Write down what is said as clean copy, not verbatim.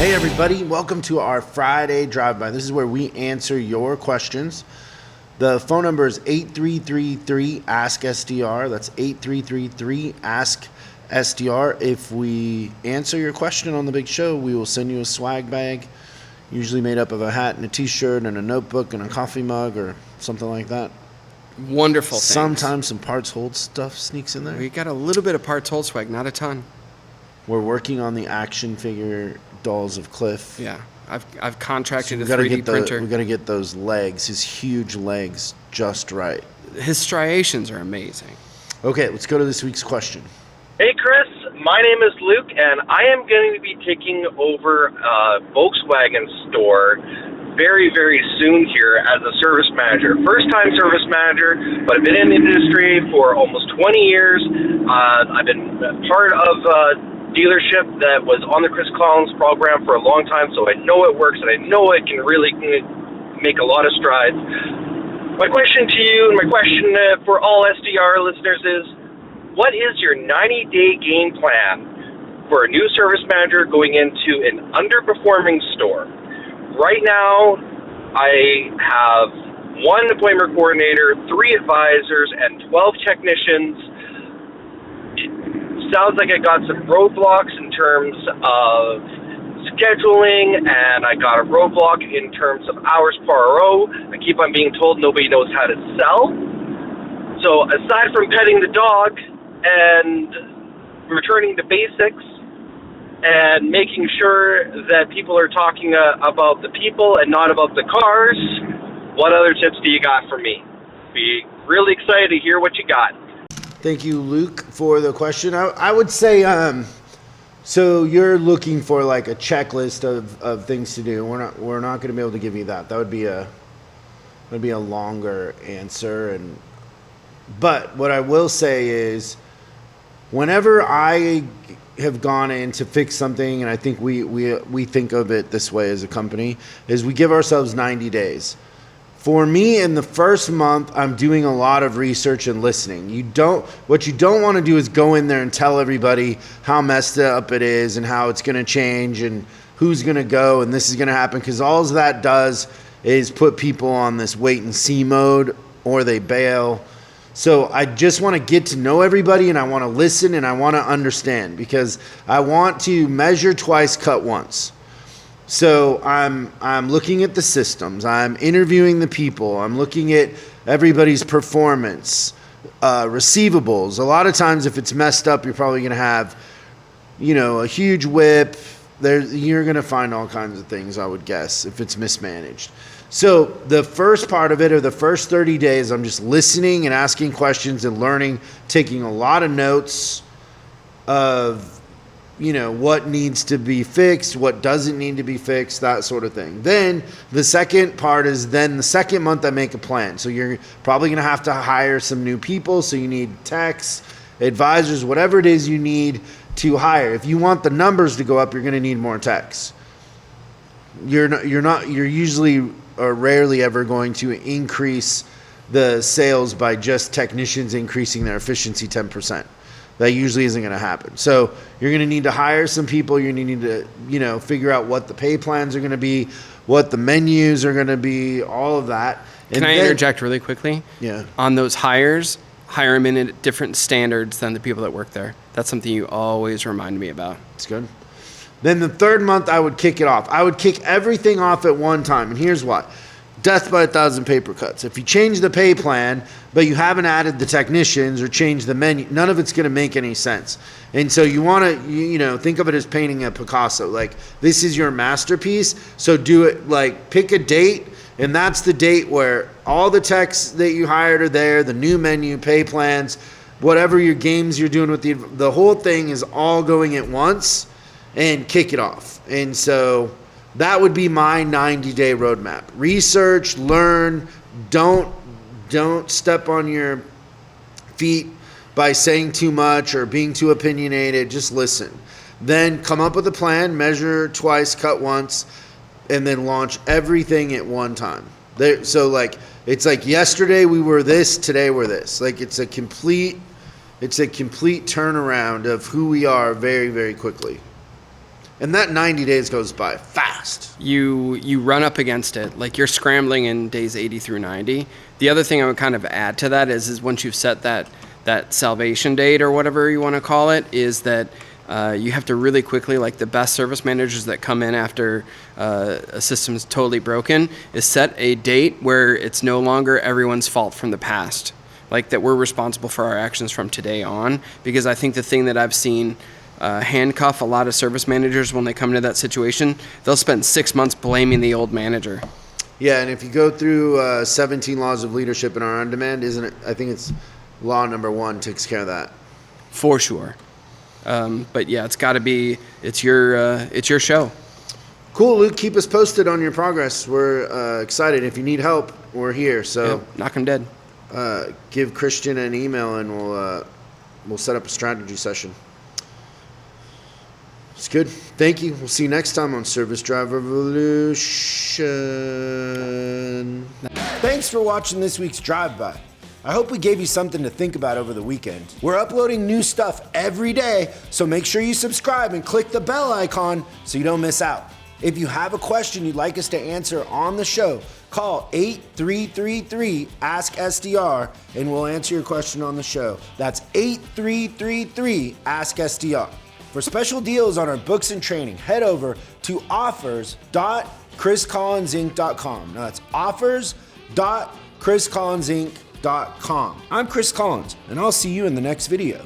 Hey everybody, welcome to our Friday Drive-By. This is where we answer your questions. The phone number is 8333-ASK-SDR. That's 8333-ASK-SDR. If we answer your question on the big show, we will send you a swag bag, usually made up of a hat and a t-shirt and a notebook and a coffee mug or something like that. Wonderful things. Sometimes some parts hold stuff sneaks in there. We got a little bit of parts hold swag, not a ton. We're working on the action figure dolls of Cliff. Yeah, I've contracted a gotta 3D printer. We got to get those legs, his huge legs, just right. His striations are amazing. Okay, let's go to this week's question. Hey Chris, my name is Luke, and I am going to be taking over a Volkswagen store very, very soon here as a service manager. First-time service manager, but I've been in the industry for almost 20 years. I've been part of a dealership that was on the Chris Collins program for a long time, so I know it works, and I know it can really make a lot of strides. My question to you, and my question for all SDR listeners is, what is your 90-day game plan for a new service manager going into an underperforming store? Right now, I have 1 appointment coordinator, 3 advisors, and 12 technicians. It sounds like I got some roadblocks in terms of scheduling, and I got a roadblock in terms of hours per RO. I keep on being told nobody knows how to sell. So aside from petting the dog and returning to basics and making sure that people are talking about the people and not about the cars, what other tips do you got for me? Be really excited to hear what you got. Thank you, Luke, for the question. I would say, so you're looking for like a checklist of things to do. We're not going to be able to give you that. That would be a longer answer. But what I will say is, whenever I have gone in to fix something, and I think we think of it this way as a company, is we give ourselves 90 days. For me, in the first month, I'm doing a lot of research and listening. What you don't want to do is go in there and tell everybody how messed up it is and how it's going to change and who's going to go and this is going to happen, because all that does is put people on this wait and see mode, or they bail. So I just want to get to know everybody, and I want to listen, and I want to understand, because I want to measure twice, cut once. So I'm looking at the systems, I'm interviewing the people, I'm looking at everybody's performance, receivables. A lot of times if it's messed up, you're probably going to have, a huge whip. You're going to find all kinds of things, I would guess, if it's mismanaged. So the first part of it, or the first 30 days, I'm just listening and asking questions and learning, taking a lot of notes of what needs to be fixed, what doesn't need to be fixed, that sort of thing. Then the second part is, the second month I make a plan. So you're probably going to have to hire some new people. So you need techs, advisors, whatever it is you need to hire. If you want the numbers to go up, you're going to need more techs. You're usually or rarely ever going to increase the sales by just technicians increasing their efficiency 10%. That usually isn't going to happen. So you're going to need to hire some people. You're going to need to, figure out what the pay plans are going to be, what the menus are going to be, all of that. Can I interject really quickly? Yeah. On those hires, hire them in at different standards than the people that work there. That's something you always remind me about. It's good. Then the third month, I would kick it off. I would kick everything off at one time. And here's why. Death by 1,000 paper cuts. If you change the pay plan, but you haven't added the technicians or changed the menu, none of it's going to make any sense. And so you want to, think of it as painting a Picasso. Like, this is your masterpiece. So do it, pick a date, and that's the date where all the techs that you hired are there, the new menu, pay plans, whatever your games you're doing with the whole thing is all going at once, and kick it off. And so that would be my 90-day roadmap. Research, learn, don't step on your feet by saying too much or being too opinionated. Just listen. Then come up with a plan, measure twice, cut once, and then launch everything at one time. It's like yesterday we were this, today we're this. It's a complete turnaround of who we are very, very quickly. And that 90 days goes by fast. You run up against it, like you're scrambling in days 80 through 90. The other thing I would kind of add to that is once you've set that salvation date or whatever you want to call it, is that you have to really quickly, like the best service managers that come in after a system's totally broken, is set a date where it's no longer everyone's fault from the past. Like that we're responsible for our actions from today on. Because I think the thing that I've seen handcuff a lot of service managers when they come into that situation, they'll spend 6 months blaming the old manager. Yeah, and if you go through 17 laws of leadership in our on-demand, isn't it? I think it's law number 1 takes care of that. For sure. But yeah, it's got to be, it's your show. Cool, Luke. Keep us posted on your progress. We're excited. If you need help, we're here. So knock them dead. Give Christian an email and we'll set up a strategy session. It's good. Thank you. We'll see you next time on Service Drive Revolution. Thanks for watching this week's Drive-By. I hope we gave you something to think about over the weekend. We're uploading new stuff every day, so make sure you subscribe and click the bell icon so you don't miss out. If you have a question you'd like us to answer on the show, call 8333-ASK-SDR and we'll answer your question on the show. That's 8333-ASK-SDR. For special deals on our books and training, head over to offers.chriscollinsinc.com. Now that's offers.chriscollinsinc.com. I'm Chris Collins, and I'll see you in the next video.